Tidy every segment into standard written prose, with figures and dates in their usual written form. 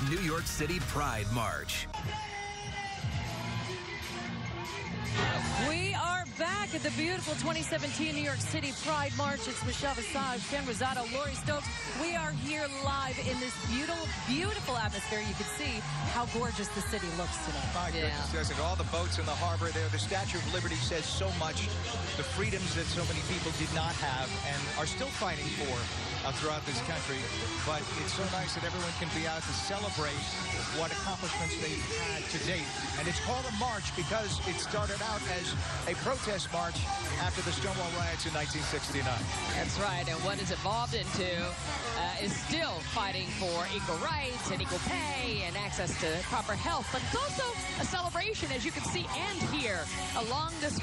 New York City Pride March. We are back at the beautiful 2017 New York City Pride March. It's Michelle Visage, Ken Rosado, Lori Stokes. We are here live in this beautiful, beautiful atmosphere. You can see how gorgeous the city looks today. My goodness, yes, and all the boats in the harbor there. The Statue of Liberty says so much. The freedoms that so many people did not have and are still fighting for throughout this country. But it's so nice that everyone can be out to celebrate what accomplishments they've had to date. And it's called a march because it started out as a protest march after the Stonewall riots in 1969. That's right, and what it's evolved into is still fighting for equal rights and equal pay and access to proper health, but it's also a celebration, as you can see and hear, along this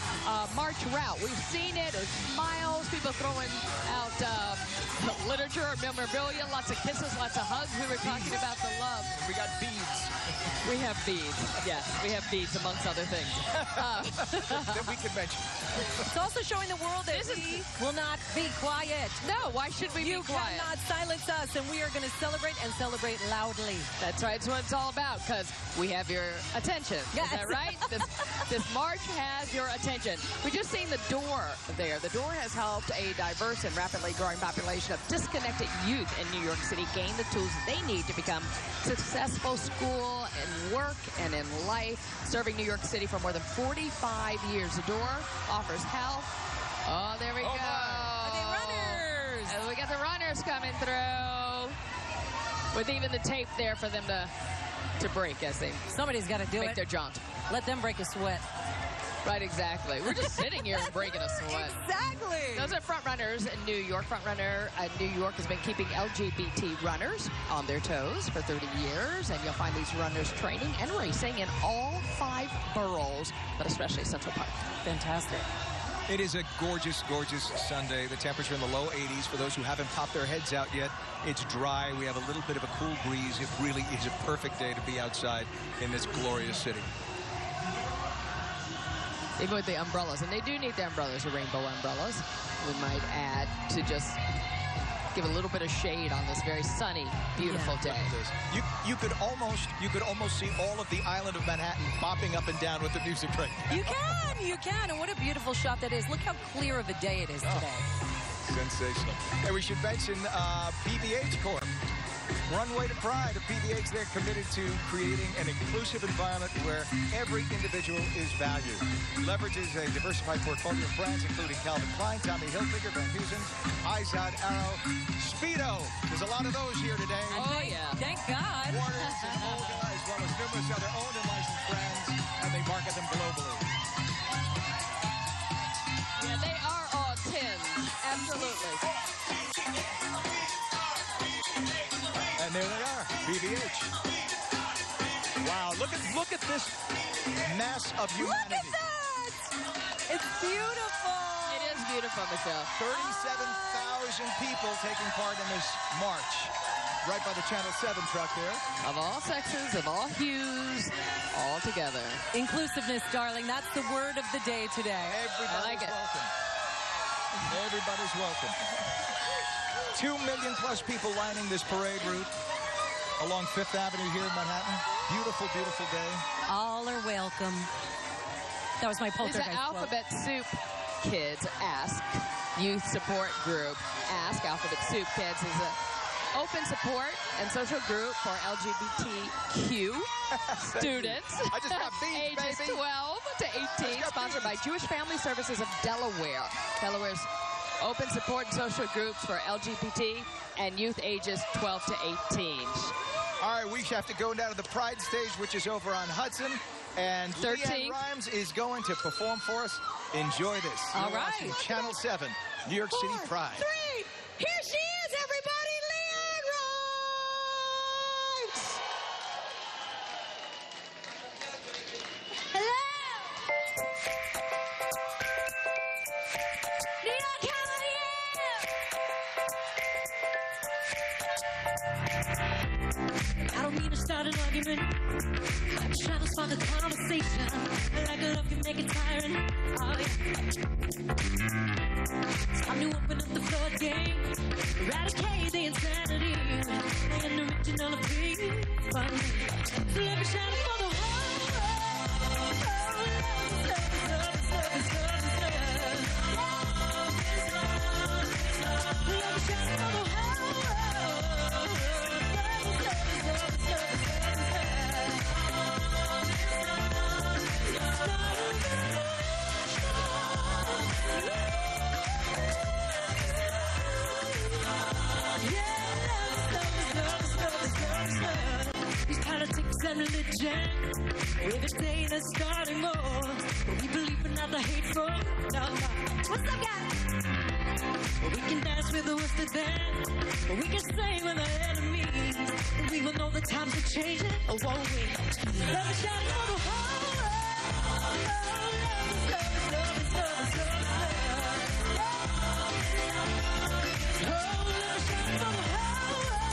march route. We've seen it, there's smiles, people throwing out literature or memorabilia, lots of kisses, lots of hugs. We were talking about the love. We got beads. We have beads, yes, we have beads amongst other things. That we can mention. It's also showing the world that we will not be quiet. No, why should we be quiet? You cannot silence us, and we are going to celebrate and celebrate loudly. That's right. That's what it's all about, because we have your attention. Yes. Is that right? This march has your attention. We just seen the door there. The door has helped a diverse and rapidly growing population of disconnected youth in New York City gain the tools they need to become successful school and work and in life. Serving New York City for more than 45 years. The door offers health. Oh, there we go. The runners. And we got the runners coming through with even the tape there for them to break as they Somebody's got to do make it. their jaunt. Let them break a sweat. Right, exactly. We're just sitting here and breaking a sweat. Exactly. Those are front runners in New York. Front runner New York has been keeping LGBT runners on their toes for 30 years, and you'll find these runners training and racing in all 5 boroughs, but especially Central Park. Fantastic. It is a gorgeous, gorgeous Sunday. The temperature in the low 80s. For those who haven't popped their heads out yet, it's dry. We have a little bit of a cool breeze. It really is a perfect day to be outside in this glorious city. Even with the umbrellas, and they do need the umbrellas, the rainbow umbrellas, we might add to just give a little bit of shade on this very sunny, beautiful day. You could almost see all of the island of Manhattan bopping up and down with the music right now. You can, and what a beautiful shot that is. Look how clear of a day it is today. Sensational. And we should mention PVH Corp. Runway to Pride. The PVH, they're committed to creating an inclusive environment where every individual is valued. Leverages a diversified portfolio of brands, including Calvin Klein, Tommy Hilfiger, Van Heusen, Izod, Arrow, Speedo. There's a lot of those here today. Oh, yeah. Thank God. Waters and Olga, as well as numerous other owned and licensed brands, and they market them globally. Yeah, they are all 10s. Absolutely. And there they are, PVH. Wow, look at this mass of humanity. Look at that! It's beautiful. It is beautiful, Michelle. 37,000 people taking part in this march. Right by the Channel 7 truck there. Of all sexes, of all hues, all together. Inclusiveness, darling. That's the word of the day today. Everybody's welcome. Everybody's welcome. 2 million plus people lining this parade route along 5th Avenue here in Manhattan. Beautiful, beautiful day. All are welcome. That was my poltergeist. These are Alphabet Soup Kids Ask Youth Support Group. Ask Alphabet Soup Kids is an open support and social group for LGBTQ students. I just got beat, ages baby. 12 to 18, sponsored by Jewish Family Services of Delaware. Delaware's open support and social groups for LGBT and youth ages 12 to 18. All right, we have to go down to the Pride stage, which is over on Hudson. And 13. Leanne Rhymes is going to perform for us. Enjoy this. All You're right. watching Channel 7, New York City Pride. 3, here she is, everybody, Leanne Rhymes! Hello! New York, how are you? I don't mean to start an argument. I'm trying to start a conversation. Like love can make it tiring. Oh, yeah. It's time to open up the floodgate. Eradicate the insanity. And the original of me. So let me shout it for the whole world. Love is love. Let me shout it for the whole world. These politics and religion, every day they're starting more. But we believe in not the hateful. No. What's up, guys? We can dance with the worst of them. We can sing with our enemies. And we will know the times are changing, or won't we? Let me shout for the whole world. Love is love. Oh, let me shout for the whole world.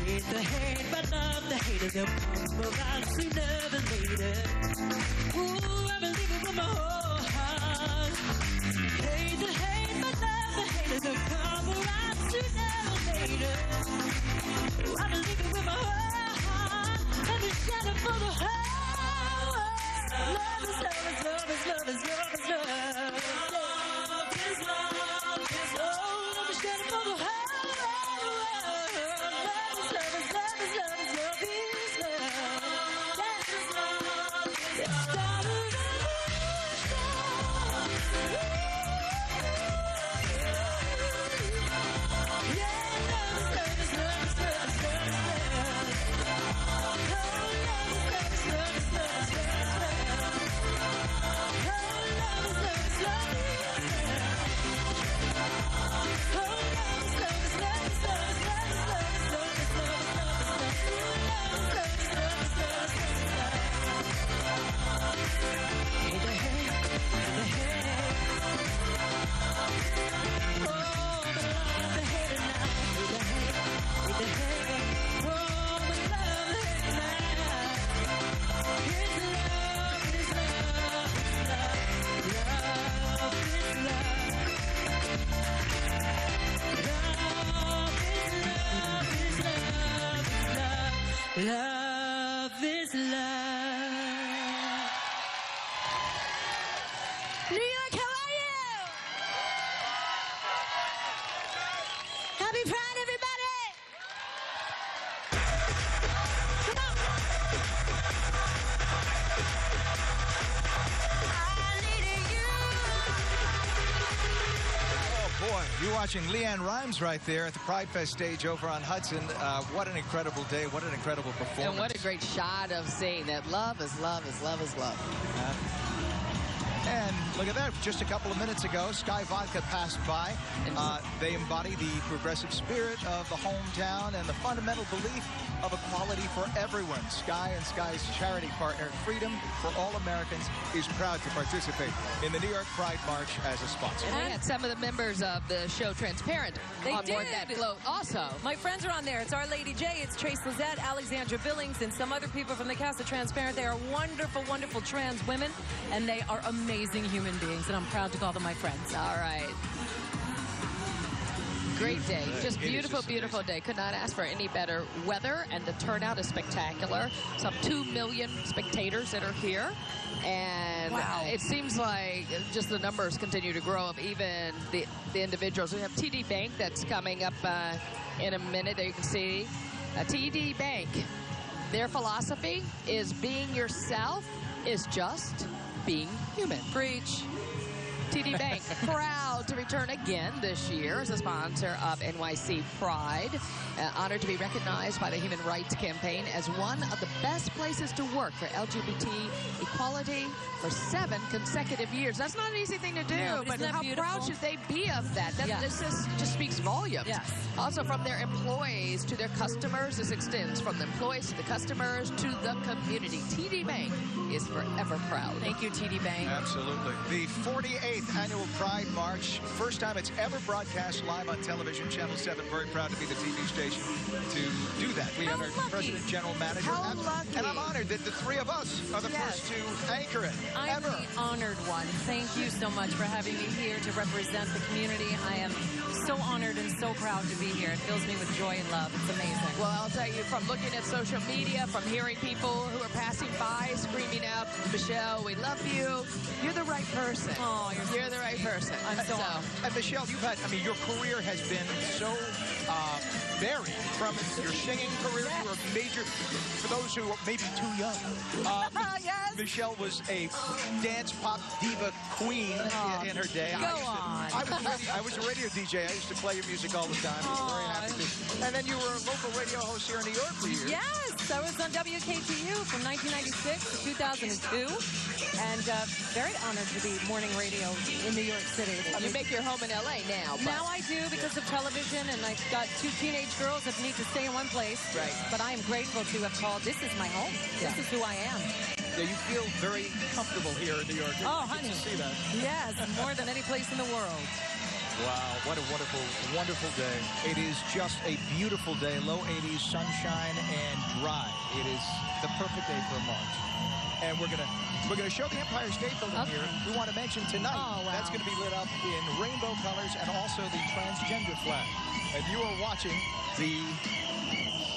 Hate the hate, but love the haters. They'll come around sooner than later. Ooh, I believe it with my whole heart. Hate the hate, but love the haters. They'll come around sooner than later. Ooh, I believe it with my whole heart. Let me shout it for the whole world. Love is love is love is love is love is love. Love is love is love. Oh, let me shout it for the whole world. Love is love. New York, how are you? Happy Pride, everybody! Come on! I needed you. Oh, boy. You're watching Leanne Rimes right there at the Pride Fest stage over on Hudson. What an incredible day. What an incredible performance. And what a great shot of seeing that love is love is love is love. And look at that. Just a couple of minutes ago, Sky Vodka passed by. They embody the progressive spirit of the hometown and the fundamental belief of equality for everyone. Sky and Sky's charity partner, Freedom for All Americans, is proud to participate in the New York Pride March as a sponsor. And we had some of the members of the show Transparent on board that float also. My friends are on there. It's Our Lady J, it's Trace Lizette, Alexandra Billings, and some other people from the cast of Transparent. They are wonderful, wonderful trans women, and they are amazing human beings, and I'm proud to call them my friends. All right. Great day. Just beautiful, beautiful day. Could not ask for any better weather, and the turnout is spectacular. Some 2 million spectators that are here. And wow. It seems like just the numbers continue to grow of even the individuals. We have TD Bank that's coming up in a minute. There you can see TD Bank. Their philosophy is being yourself is just being human. Preach. TD Bank, proud to return again this year as a sponsor of NYC Pride. Honored to be recognized by the Human Rights Campaign as one of the best places to work for LGBT equality for 7 consecutive years. That's not an easy thing to do, No, but isn't that how beautiful? proud should they be of that? Yes. This just speaks volumes. Yes. Also, from their employees to their customers, this extends from the employees to the customers to the community. TD Bank is forever proud. Thank you, TD Bank. Absolutely. The 48th Annual Pride March, first time it's ever broadcast live on television, Channel 7. Very proud to be the TV station to do that. We How honored lucky. President General Manager. How lucky. And I'm honored that the 3 of us are the Yes. first to anchor it, I'm ever. the honored one. Thank you so much for having me here to represent the community. I am so honored and so proud to be here. It fills me with joy and love. It's amazing. Well, I'll tell you, from looking at social media, from hearing people who are passing by screaming out, Michelle, we love you. You're the right person. Oh, You're the right person. I'm so honored. And Michelle, you've had, I mean, your career has been so varied. From your singing career, you were a major, for those who are maybe too young. Yes. Michelle was a dance pop diva queen in her day. Go on. I was a radio DJ. I used to play your music all the time. I was very happy to. And then you were a local radio host here in New York for years. Yes, I was on WKTU from 1996 to 2002, and very honored to be morning radio in New York City. You make your home in L.A. now. But Now I do because of television, and I've got 2 teenage girls that need to stay in one place. Right. But I am grateful to have called. This is my home. Yeah. This is who I am. Yeah, you feel very comfortable here in New York. Oh, Good honey. to see that. Yes, more than any place in the world. Wow, what a wonderful, wonderful day. It is just a beautiful day. Low 80s, sunshine, and dry. It is the perfect day for a March. And we're gonna show the Empire State Building Okay. here. We want to mention tonight Oh, wow. that's going to be lit up in rainbow colors and also the transgender flag. And you are watching the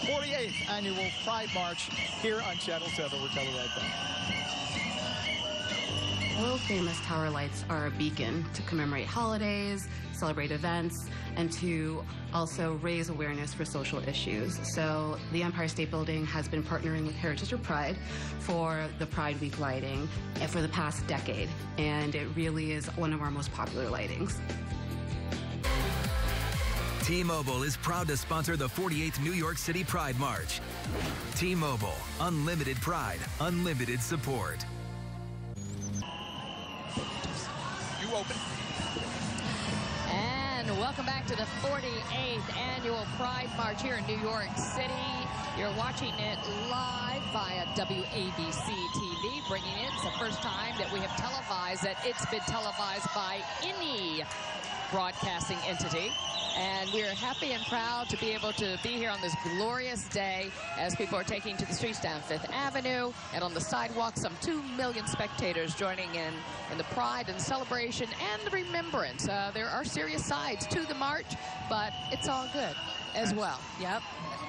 48th Annual Pride March here on Channel 7. We'll tell you right back. World-famous tower lights are a beacon to commemorate holidays, celebrate events, and to also raise awareness for social issues. So the Empire State Building has been partnering with Heritage of Pride for the Pride Week lighting for the past decade, and it really is one of our most popular lightings. T-Mobile is proud to sponsor the 48th New York City Pride March. T-Mobile, unlimited pride, unlimited support. You open. And welcome back to the 48th Annual Pride March here in New York City. You're watching it live via WABC TV, bringing it. It's the first time that we have televised that it's been televised by any broadcasting entity. And we are happy and proud to be able to be here on this glorious day as people are taking to the streets down Fifth Avenue and on the sidewalk. Some 2 million spectators joining in the pride and celebration and the remembrance. There are serious sides to the march, but it's all good as well. Yep.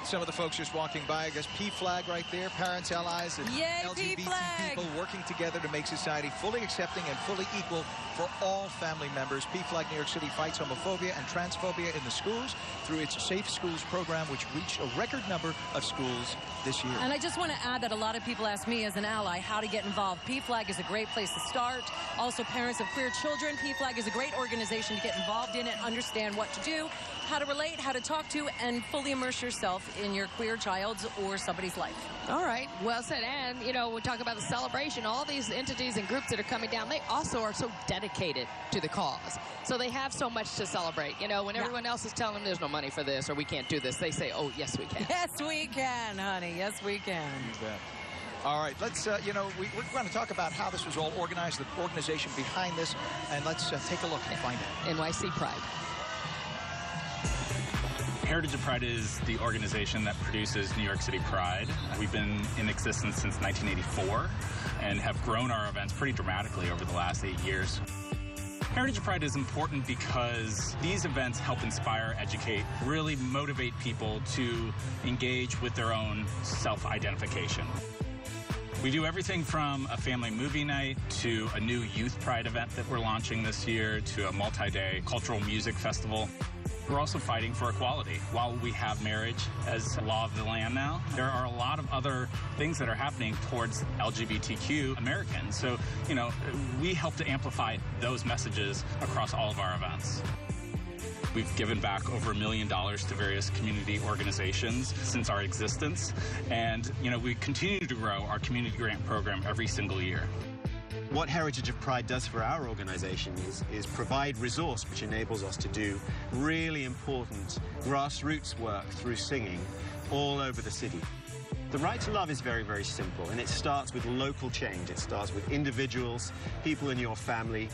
Some of the folks just walking by, I guess, P flag right there, parents, allies, and Yay, P LGBT flag. people working together to make society fully accepting and fully equal for all family members. P flag New York City fights homophobia and transphobia in the schools through its Safe Schools program, which reached a record number of schools this year. And I just want to add that a lot of people ask me as an ally how to get involved. P-Flag is a great place to start. Also, parents of queer children, P-Flag is a great organization to get involved in it, understand what to do, how to relate, how to talk to, and fully immerse yourself in your queer child's or somebody's life. All right, well said. And, you know, we talk about the celebration. All these entities and groups that are coming down, they also are so dedicated to the cause. So they have so much to celebrate. You know, when everyone else is telling them there's no money for this or we can't do this, they say, oh, yes, we can. Yes, we can, honey. Yes, we can. You bet. All right, let's, you know, we're going to talk about how this was all organized, the organization behind this, and let's take a look and find out. NYC Pride. Heritage of Pride is the organization that produces New York City Pride. We've been in existence since 1984 and have grown our events pretty dramatically over the last 8 years. Heritage of Pride is important because these events help inspire, educate, really motivate people to engage with their own self-identification. We do everything from a family movie night to a new youth pride event that we're launching this year to a multi-day cultural music festival. We're also fighting for equality. While we have marriage as a law of the land now, there are a lot of other things that are happening towards LGBTQ Americans. So, you know, we help to amplify those messages across all of our events. We've given back over $1 million to various community organizations since our existence. And, you know, we continue to grow our community grant program every single year. What Heritage of Pride does for our organization is provide resource which enables us to do really important grassroots work through singing all over the city. The right to love is very, very simple, and it starts with local change. It starts with individuals, people in your family,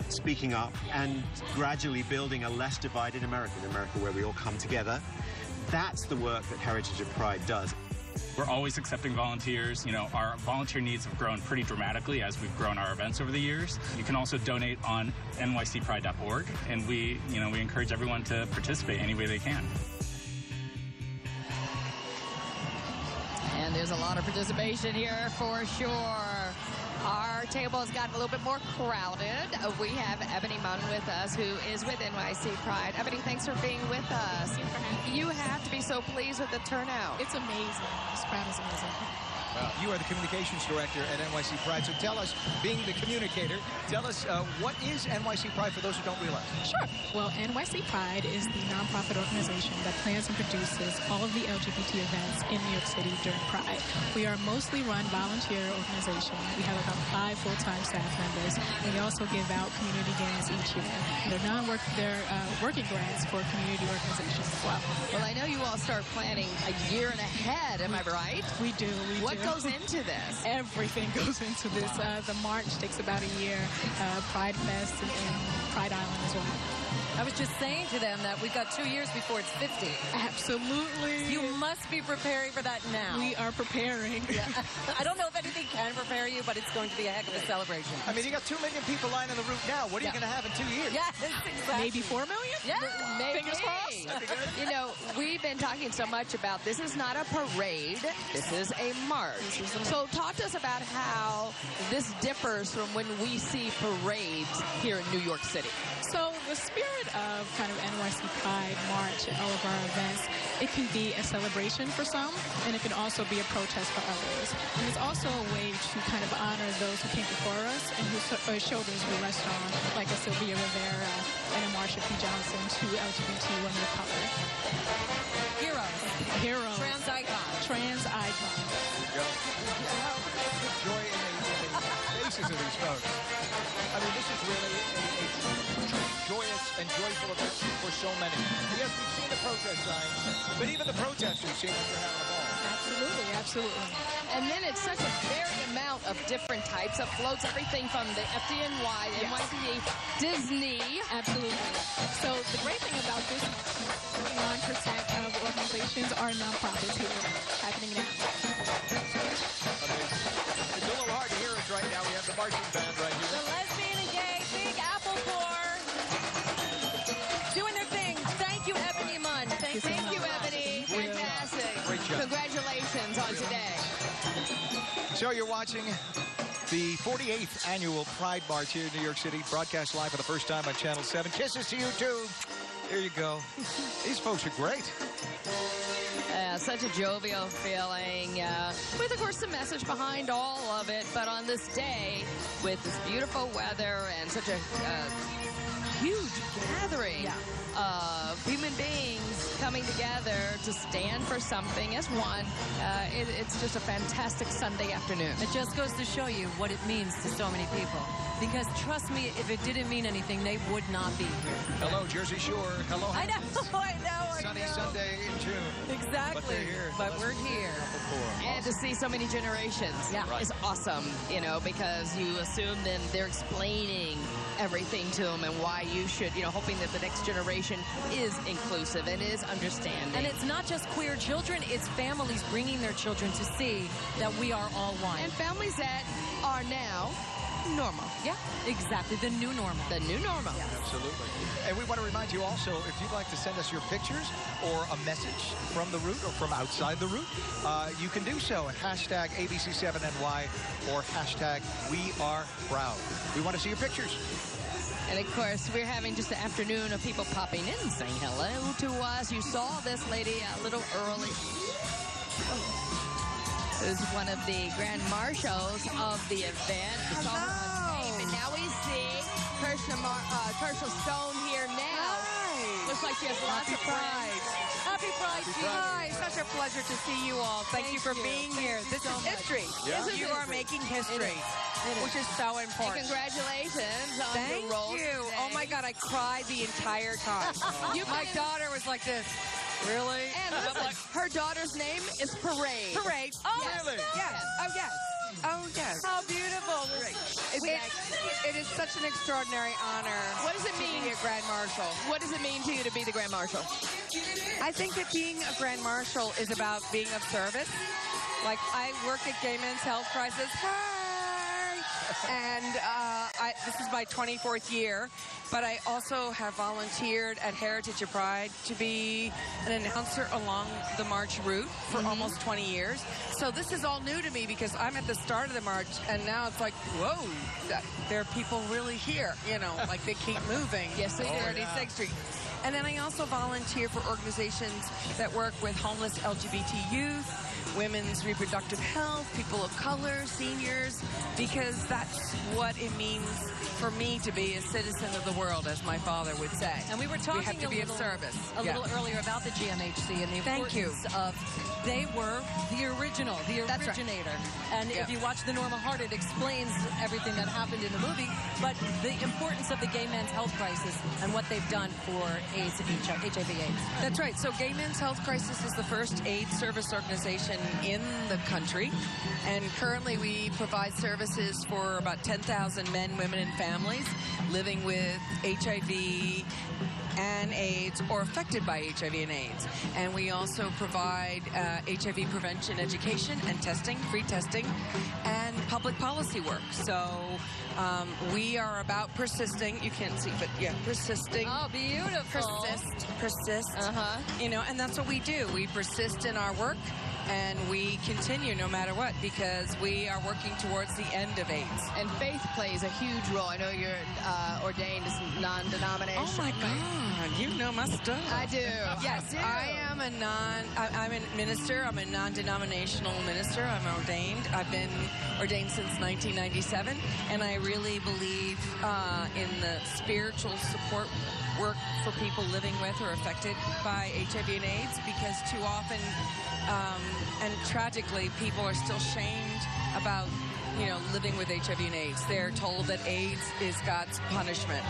speaking up and gradually building a less divided America, an America where we all come together. That's the work that Heritage of Pride does. We're always accepting volunteers. You know, our volunteer needs have grown pretty dramatically as we've grown our events over the years. You can also donate on nycpride.org, and we encourage everyone to participate any way they can. And there's a lot of participation here for sure. Our table has gotten a little bit more crowded. We have Ebony Munn with us, who is with NYC Pride. Ebony, thanks for being with us. You have to be so pleased with the turnout. It's amazing. This crowd is amazing. You are the communications director at NYC Pride, so tell us, being the communicator, tell us what is NYC Pride for those who don't realize? Sure. Well, NYC Pride is the nonprofit organization that plans and produces all of the LGBT events in New York City during Pride. We are a mostly run volunteer organization. We have about 5 full-time staff members. We also give out community grants each year. They're working grants for community organizations as well. Well, I know you all start planning a year and ahead, am I right? We do. What goes into this? Everything goes into this. The march takes about a year. Pride Fest and Pride Island as well. I was just saying to them that we've got 2 years before it's 50. Absolutely. You must be preparing for that now. We are preparing. Yeah. I don't know if anything can prepare you, but it's going to be a heck of a celebration. I mean, you got 2 million people lining the route now. What are you going to have in 2 years? Yes, exactly. Maybe 4 million? Yeah. Maybe. Fingers crossed. You know, we've been talking so much about this is not a parade. This is a march. So talk to us about how this differs from when we see parades here in New York City. So the spirit of kind of NYC Pride March and all of our events, it can be a celebration for some, and it can also be a protest for others. And it's also a way to kind of honor those who came before us and whose shoulders we rest on, like a Sylvia Rivera and a Marsha P. Johnson, 2 LGBT women of color. Heroes. Trans icons. Trans icons. Joy in the faces of these folks. I mean, this is really a joyous and joyful event for so many. Yes, we've seen the protest signs, but even the protesters seem like they're having a ball. Absolutely, absolutely. And then it's such a varied amount of different types of floats, everything from the FDNY, NYPD, Disney. Absolutely. So the great thing about this, 1% of organizations are nonprofits here happening now. It's a little hard to hear us right now. We have the marching band right here. The lesbian and gay Big Apple Corps doing their thing. Thank you, Ebony Munn. Thank you, Ebony. Fantastic. Great job. Congratulations on today. So you're watching the 48th annual Pride March here in New York City, broadcast live for the first time on Channel 7. Kisses to you, too. There you go. These folks are great. Such a jovial feeling, with, of course, the message behind all of it. But on this day, with this beautiful weather and such a huge gathering of human beings coming together to stand for something as one, it's just a fantastic Sunday afternoon. It just goes to show you what it means to so many people. Because trust me, if it didn't mean anything, they would not be here. Hello, Jersey Shore. Hello, I know, I know. Sunny Sunday in June. Exactly. But they're here. But we're here. And to see so many generations is awesome, you know, because you assume then they're explaining everything to them and why you should, you know, hoping that the next generation is inclusive and is understanding. And it's not just queer children, it's families bringing their children to see that we are all one. And families that are now normal. Yeah, exactly. The new normal. The new normal. Yeah. Absolutely. And we want to remind you also, if you'd like to send us your pictures or a message from the route or from outside the route, you can do so at hashtag ABC7NY or hashtag WeAreProud. We want to see your pictures. And of course, we're having just an afternoon of people popping in and saying hello to us. You saw this lady a little early. Who's one of the grand marshals of the event. We saw her on tape, and now we see Kershaw Stone here now. Hi. Looks like she has lots of friends. Happy Pride. Hi, such a pleasure to see you all. Thank you for being here. This is history. Yeah. You are making history, which is so And important. congratulations on Thank your role you. today. Oh my God, I cried the entire time. My daughter was like this. Really? And look, her daughter's name is Parade. Parade. Oh, Yes. really? Yes. Oh yes. Oh yes. How beautiful. It is such an extraordinary honor. What does it to mean? be a Grand Marshal? What does it mean to you to be the Grand Marshal? I think that being a Grand Marshal is about being of service. Like, I work at Gay Men's Health Crisis. Hi! And this is my 24th year, but I also have volunteered at Heritage of Pride to be an announcer along the march route for almost 20 years. So this is all new to me because I'm at the start of the march, and now it's like, whoa, there are people really here, you know, like they keep moving. Yes, they do. 36th Street. And then I also volunteer for organizations that work with homeless LGBT youth, women's reproductive health, people of color, seniors, because that's what it means for me to be a citizen of the world, as my father would say. And we were talking we have to be of service. a little earlier about the GMHC and the importance of they were the original, the That's right. originator. And if you watch The Norma Heart, it explains everything that happened in the movie, but the importance of the gay men's health crisis and what they've done for AIDS and HIV/AIDS. That's right. So Gay Men's Health Crisis is the first AIDS service organization in the country. And currently we provide services for about 10,000 men, women, and families living with HIV and AIDS or affected by HIV and AIDS. And we also provide HIV prevention education and testing, free testing, and public policy work. So we are about persisting. You can't see, but yeah, persisting. Oh, beautiful. Persist. You know, and that's what we do. We persist in our work, and we continue no matter what, because we are working towards the end of AIDS. And faith plays a huge role. I know you're ordained as non-denominational. Oh my God, you know my stuff. I do. Yes, I am I'm a minister. I'm a non-denominational minister. I'm ordained. I've been ordained since 1997, and I really believe in the spiritual support work for people living with or affected by HIV and AIDS, because too often and tragically, people are still shamed about, you know, living with HIV and AIDS. They're told that AIDS is God's punishment.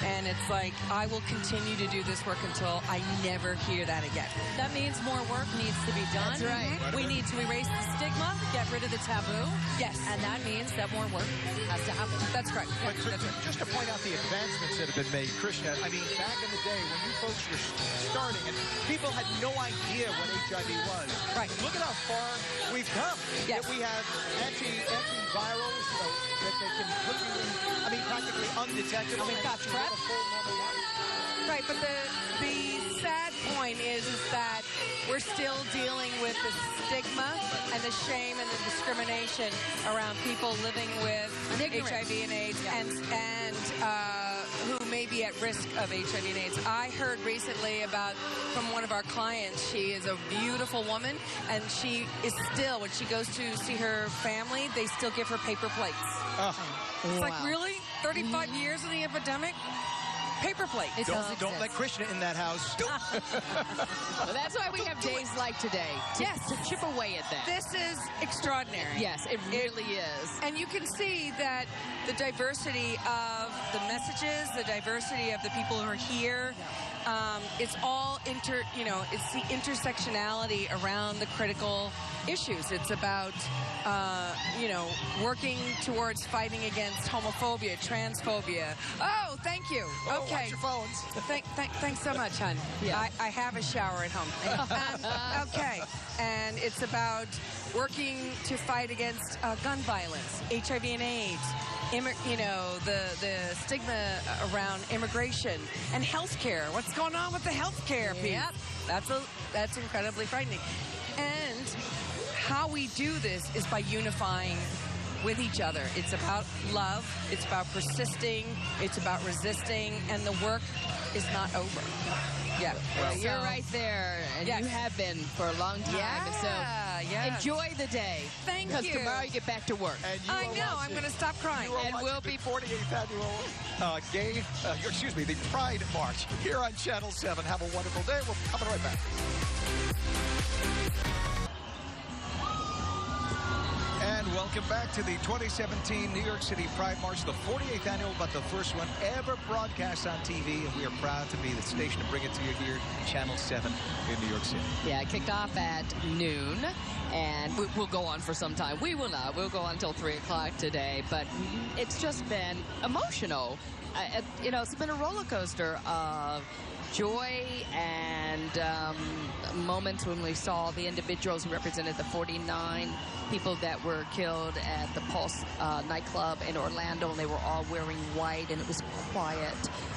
And it's like, I will continue to do this work until I never hear that again. That means more work needs to be done. That's right. We need to erase the stigma, get rid of the taboo. Yes. And that means that more work has to happen. That's correct. But just to point out the advancements that have been made, Krishna, I mean, back in the day when you folks were starting and people had no idea what HIV was. Right. Look at how far we've come. Yes. That we have antivirals that they can put you in, I mean, practically undetectable. We've got and you live a full normal life. Right, but the sad point is that we're still dealing with the stigma and the shame and the discrimination around people living with HIV and AIDS and who may be at risk of HIV and AIDS. I heard recently from one of our clients, she is a beautiful woman, and she is still, when she goes to see her family, they still give her paper plates. It's like, really? 35 years of the epidemic? Paper plate. Don't let Krishna in that house. Well, that's why we have days like today. To chip away at that. This is extraordinary. Yes, it really is. And you can see that the diversity of the messages, the diversity of the people who are here, it's all it's the intersectionality around the critical issues. It's about, working towards fighting against homophobia, transphobia. Oh, thank you. Oh, Okay. watch your phones. Thanks so much, hon. Yeah. I have a shower at home. Okay. And it's about working to fight against gun violence, HIV and AIDS, the stigma around immigration and healthcare. What's going on with the healthcare piece? Yep. That's incredibly frightening. And how we do this is by unifying with each other. It's about love. It's about persisting. It's about resisting. And the work is not over. Yeah. Well, you're right there, and Yes. you have been for a long time. And so enjoy the day. Thank Because you. tomorrow you get back to work. And you I are know. I'm watching- going to stop crying. You are And watching we'll the be- 48th annual the Pride March here on Channel 7. Have a wonderful day. We're coming right back. And welcome back to the 2017 New York City Pride March, the 48th annual, but the first one ever broadcast on TV. And we are proud to be the station to bring it to you here, Channel 7 in New York City. Yeah, it kicked off at noon, and we'll go on for some time. We will not. We'll go on until 3 o'clock today, but it's just been emotional. It's been a roller coaster of joy and moments when we saw the individuals who represented the 49 people that were killed at the Pulse nightclub in Orlando, and they were all wearing white, and it was quiet.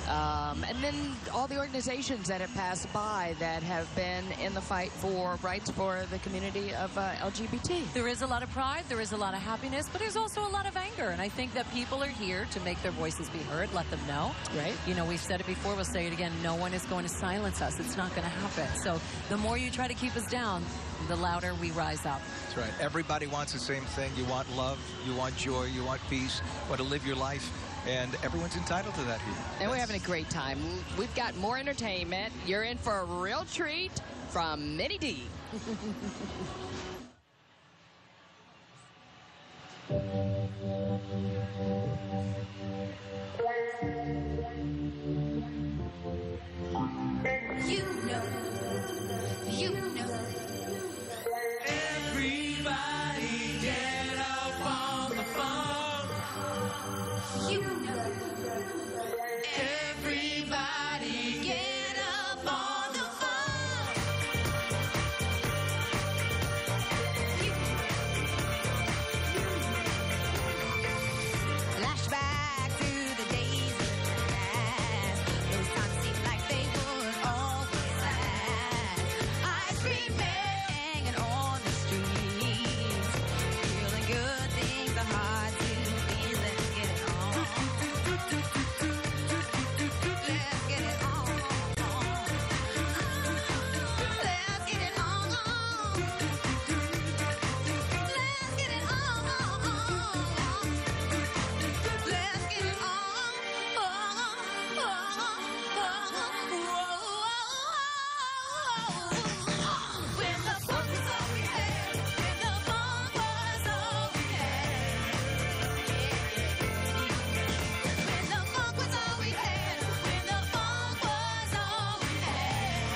And then all the organizations that have passed by that have been in the fight for rights for the community of LGBT. There is a lot of pride, there is a lot of happiness, but there's also a lot of anger. And I think that people are here to make their voices be heard, let them know. Right. You know, we've said it before, we'll say it again. No one is going to silence us. It's not going to happen. So the more you try to keep us down, the louder we rise up. That's right. Everybody wants the same thing. You want love, you want joy, you want peace, you want to live your life, and everyone's entitled to that here. And we're having a great time. We've got more entertainment. You're in for a real treat from Minnie D. You know. Everybody get up on the phone. You know. Everybody get up on the phone. Flashback to the days of past. Those times seem like they would always last. Ice cream hanging on the streets. Feeling good, things are hard to be. Let's get it on. Let's get it on. Let's get it on. Let's get it on. Let's get it on. When the funk was all we had, when the funk was all we had. When the funk was all we had, when the funk was all we had.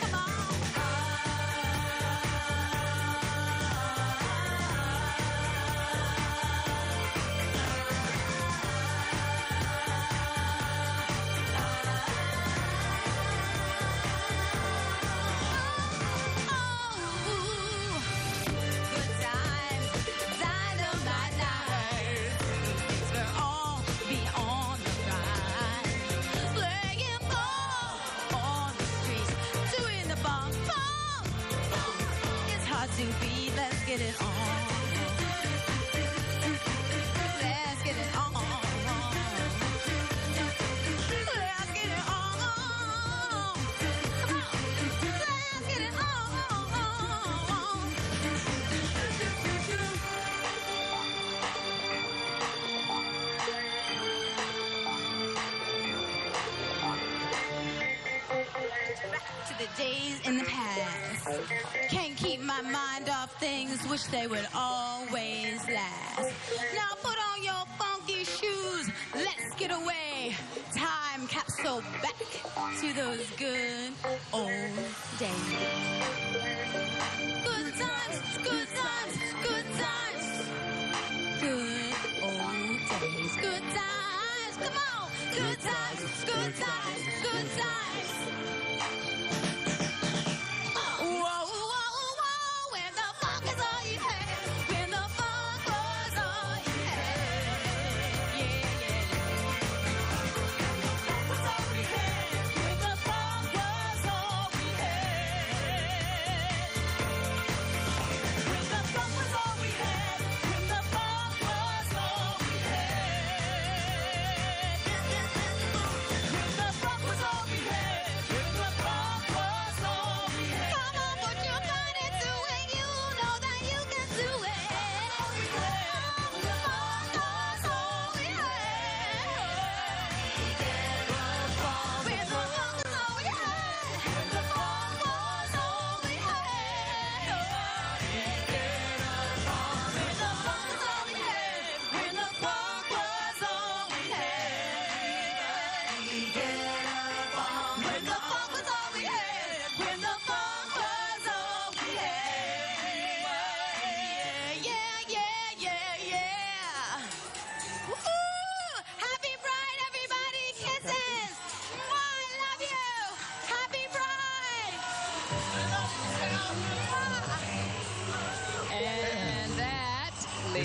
Come on. Good times, dynamite nights. We'll all be on the rise, playing ball on the streets, doing the bump bump. It's hard to beat. Let's get it on. Let's get it on. Let's get it on. Come on. Let's get it on. Back to the days in the past. Can't keep my mind off things, wish they would always last. Now put on your funky shoes, let's get away. Time capsule back to those good old days. Good times, good times, good times. Good old days, good times, come on. Good times, good times, good times. Whoa, whoa, whoa, when the funk is all you had, when the funk was all you had. Yeah, yeah. When the funk was all we had, when the funk was all we had. When the funk was all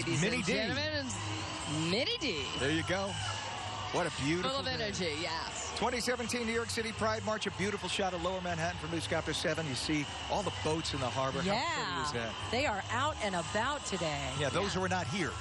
ladies Mini and D. gentlemen. Mini D. There you go. What a beautiful Full of day. energy, yes. 2017 New York City Pride March, a beautiful shot of Lower Manhattan from Newscopter 7. You see all the boats in the harbor. Yeah. How pretty is that? They are out and about today. Yeah, those who are not here.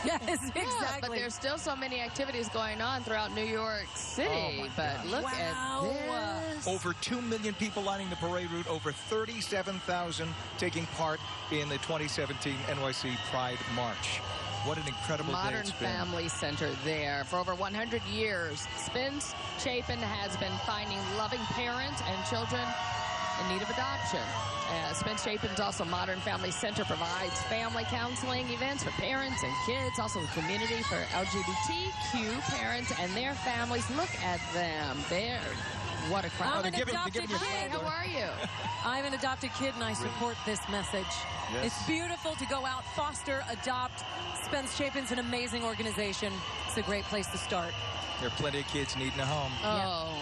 Yes, exactly. Yeah, but there's still so many activities going on throughout New York City. Oh, my But gosh. look Wow. at this. Over 2 million people lining the parade route, over 37,000 taking part in the 2017 NYC Pride March. What an incredible day Modern it's been. Family Center there. For over 100 years, Spence Chapin has been finding loving parents and children in need of adoption. Spence Chapin's also Modern Family Center provides family counseling events for parents and kids, also a community for LGBTQ parents and their families. Look at them. What a crowd. I'm an adopted giving you a kid. flag. How are you? I'm an adopted kid, and I support this message. Yes. It's beautiful to go out, foster, adopt. Spence Chapin's an amazing organization. It's a great place to start. There are plenty of kids needing a home. Oh,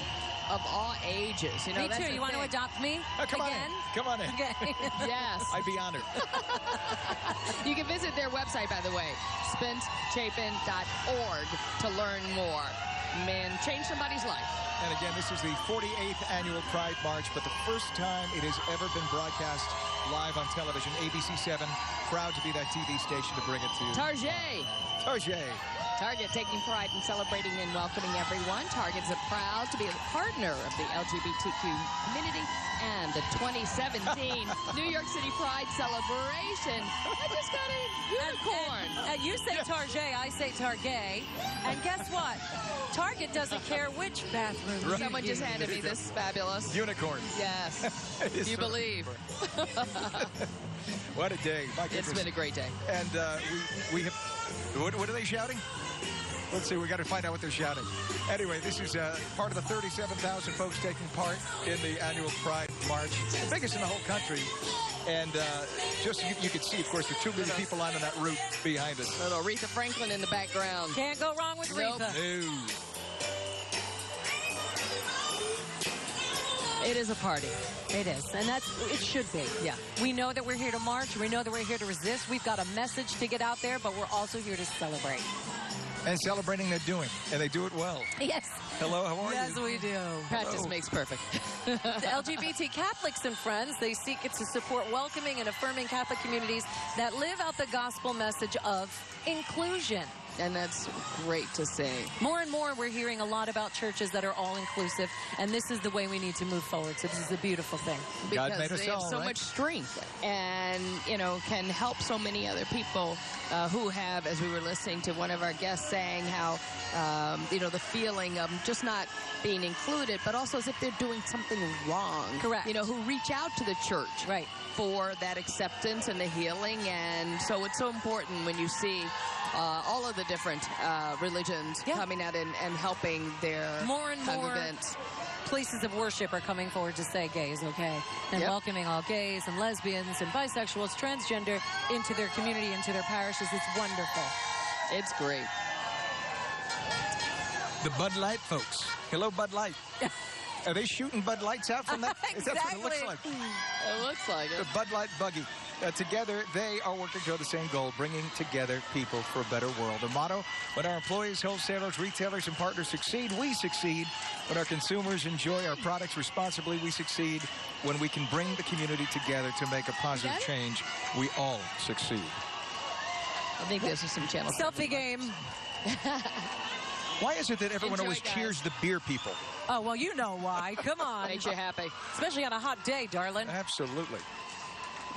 of all ages. You know, Me that's too. the You want to thing. adopt me Come again? on in. Come on in. Okay. Yes. I'd be honored. You can visit their website, by the way, spencechapin.org to learn more. Man, change somebody's life. And again, this is the 48th annual Pride March, but the first time it has ever been broadcast live on television. ABC 7, proud to be that TV station to bring it to you. Target. Target taking pride in celebrating and welcoming everyone. Target is proud to be a partner of the LGBTQ community and the 2017 New York City Pride celebration. I just got a unicorn. And you say Target, I say Target. And guess what? Target doesn't care which bathroom you Someone just use. handed me this fabulous. Unicorn. Yes. It is You so believe. What a day. My goodness. It's been a great day. And we have, what are they shouting? Let's see, we got to find out what they're shouting. Anyway, this is part of the 37,000 folks taking part in the annual Pride March. It's the biggest in the whole country. And just you can see, of course, the 2 million people lining that route behind us. Little Aretha Franklin in the background. Can't go wrong with Nope. Aretha. No. It is a party. It is. And it should be. Yeah. We know that we're here to march. We know that we're here to resist. We've got a message to get out there, but we're also here to celebrate. And celebrating they're doing, and they do it well. Yes. Hello, how are Yes, you? we do. Practice makes perfect. The LGBT Catholics and Friends, they seek to support welcoming and affirming Catholic communities that live out the gospel message of inclusion. And that's great to see. More and more, we're hearing a lot about churches that are all-inclusive, and this is the way we need to move forward. So this is a beautiful thing. God Because made us they have all, so right? much strength and, you know, can help so many other people who have, as we were listening to one of our guests saying how, you know, the feeling of just not being included, but also as if they're doing something wrong. Correct. You know, who reach out to the church. Right. For that acceptance and the healing. And so it's so important when you see all of the different religions coming out and helping their More and more congregants. places of worship are coming forward to say gay is okay, and welcoming all gays and lesbians and bisexuals, transgender into their community, into their parishes. It's wonderful. It's great. The Bud Light folks. Hello, Bud Light. Are they shooting Bud Lights out from that? Is that what it looks like? It looks like The it. Bud Light buggy. Together, they are working toward the same goal, bringing together people for a better world. The motto, when our employees, wholesalers, retailers, and partners succeed, we succeed. When our consumers enjoy our products responsibly, we succeed. When we can bring the community together to make a positive change, we all succeed. I think this is some channel. Selfie game. Why is it that everyone Enjoy, always guys. cheers the beer people? Oh, well, you know why. Come on. Makes you happy. Especially on a hot day, darling. Absolutely.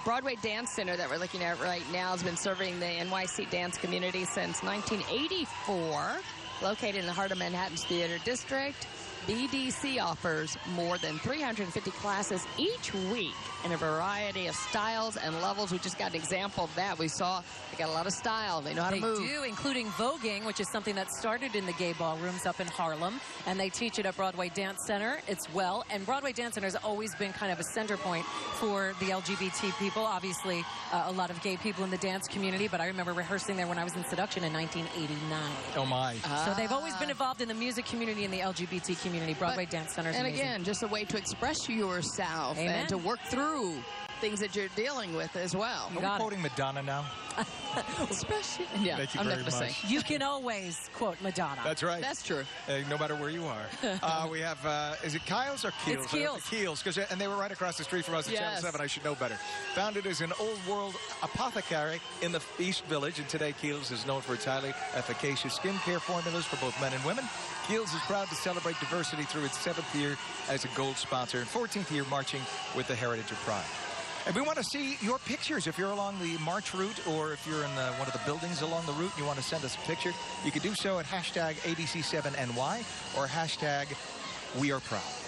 Broadway Dance Center that we're looking at right now has been serving the NYC dance community since 1984. Located in the heart of Manhattan's Theater District, BDC offers more than 350 classes each week in a variety of styles and levels. We just got an example of that. We saw they got a lot of style. They know how to They move. do, including voguing, which is something that started in the gay ballrooms up in Harlem, and they teach it at Broadway Dance Center as well. And Broadway Dance Center has always been kind of a center point for the LGBT people. Obviously, a lot of gay people in the dance community, but I remember rehearsing there when I was in Seduction in 1989. Oh, my. So they've always been involved in the music community and the LGBT community. Broadway Dance Center is And amazing. again, just a way to express yourself Amen. and to work through things that you're dealing with as well. Are we quoting Madonna now? Especially, yeah, Thank you I'm very not going to much. sing. You can always quote Madonna. That's right. That's true. No matter where you are. We have, is it Kyle's or Keels? It's Keels. Keels, and they were right across the street from us at Channel 7. I should know better. Founded as an old world apothecary in the East Village, and today Keels is known for its highly efficacious skincare formulas for both men and women. Keels is proud to celebrate diversity through its 7th year as a gold sponsor and 14th year marching with the Heritage of Pride. And we want to see your pictures. If you're along the march route or if you're in one of the buildings along the route and you want to send us a picture, you can do so at hashtag ADC7NY or hashtag WeAreProud.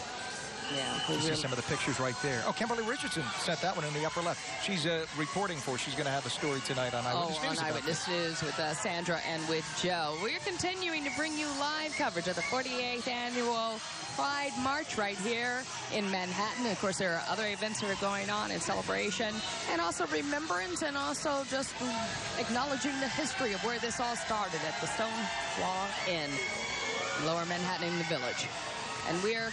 Yeah, you see some of the pictures right there. Oh, Kimberly Richardson sent that one in the upper left. She's reporting for. She's going to have a story tonight on Eyewitness News. On Eyewitness News with Sandra and with Joe. We're continuing to bring you live coverage of the 48th Annual Pride March right here in Manhattan. Of course, there are other events that are going on in celebration and also remembrance and also just acknowledging the history of where this all started at the Stonewall Inn, Lower Manhattan in the Village. And we're...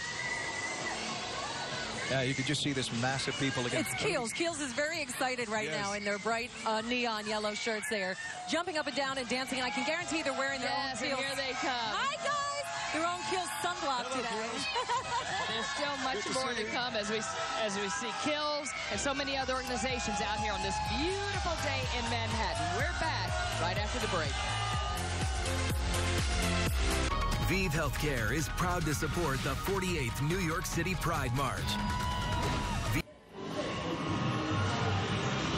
Yeah, you could just see this mass of people again. It's Keels. Keels is very excited right now in their bright neon yellow shirts there, jumping up and down and dancing. And I can guarantee they're wearing their own Keels. Here they come. Hi, guys. Their own Keels sunblock today. There's still much more to come as we see Keels and so many other organizations out here on this beautiful day in Manhattan. We're back right after the break. ViiV Healthcare is proud to support the 48th New York City Pride March.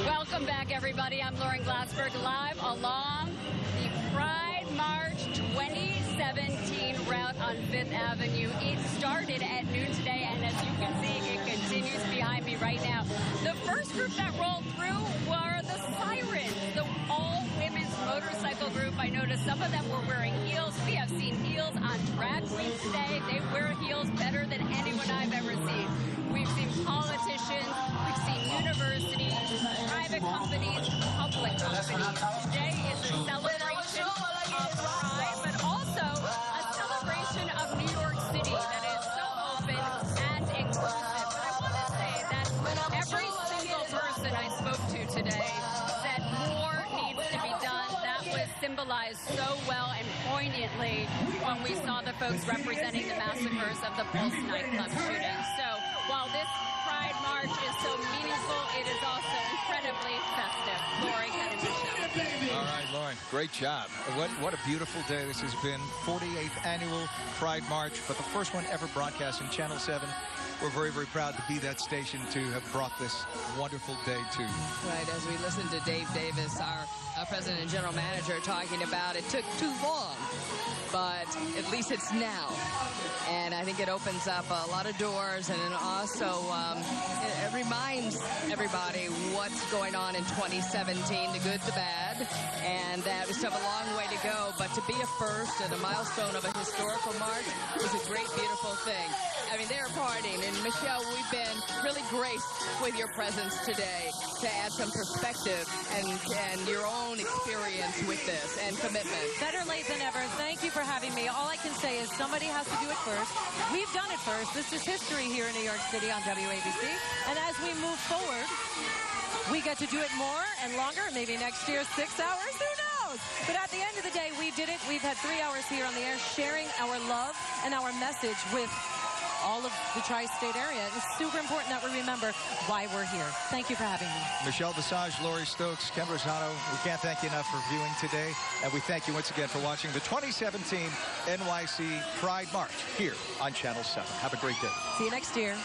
Welcome back, everybody. I'm Lauren Glassberg, live along the Pride March 2017 route on 5th Avenue. It started at noon today, and as you can see, it continues behind me right now. The first group that rolled through were the Sirens, the all-women's motorcycle group. I noticed some of them were wearing heels. We have seen heels on drag queens today. They wear heels better than anyone I've ever seen. We've seen politicians, we've seen universities, private companies, public companies. Today is a celebration of pride, but also a celebration of New York City that is so open and inclusive. But I want to say that every single person I spoke to today said more needs to be done. That was symbolized so well and poignantly when we saw the folks representing the massacres of the Pulse nightclub shooting. So while this Pride March is so meaningful, it is also incredibly festive. Lori, Ken, and Michelle. All right, Lauren, great job. What a beautiful day this has been. 48th Annual Pride March, but the first one ever broadcast in Channel 7. We're very, very proud to be that station to have brought this wonderful day to you. Right, as we listen to Dave Davis, our president and general manager, talking about it took too long, but at least it's now. And I think it opens up a lot of doors, and it also it reminds everybody what's going on in 2017, the good, the bad, and that we still have a long way to go. But to be a first and a milestone of a historical march is a great, beautiful thing. I mean, they're partying. And Michelle, we've been really graced with your presence today to add some perspective and your own experience with this and commitment. Better late than ever. Thank you for having me. All I can say is somebody has to do it first. We've done it first. This is history here in New York City on WABC. And as we move forward, we get to do it more and longer. Maybe next year, 6 hours. Who knows? But at the end of the day, we did it. We've had 3 hours here on the air sharing our love and our message with all of the tri-state area. It's super important that we remember why we're here. Thank you for having me. Michelle Visage, Lori Stokes, Ken Rosano, we can't thank you enough for viewing today. And we thank you once again for watching the 2017 NYC Pride March here on Channel 7. Have a great day. See you next year.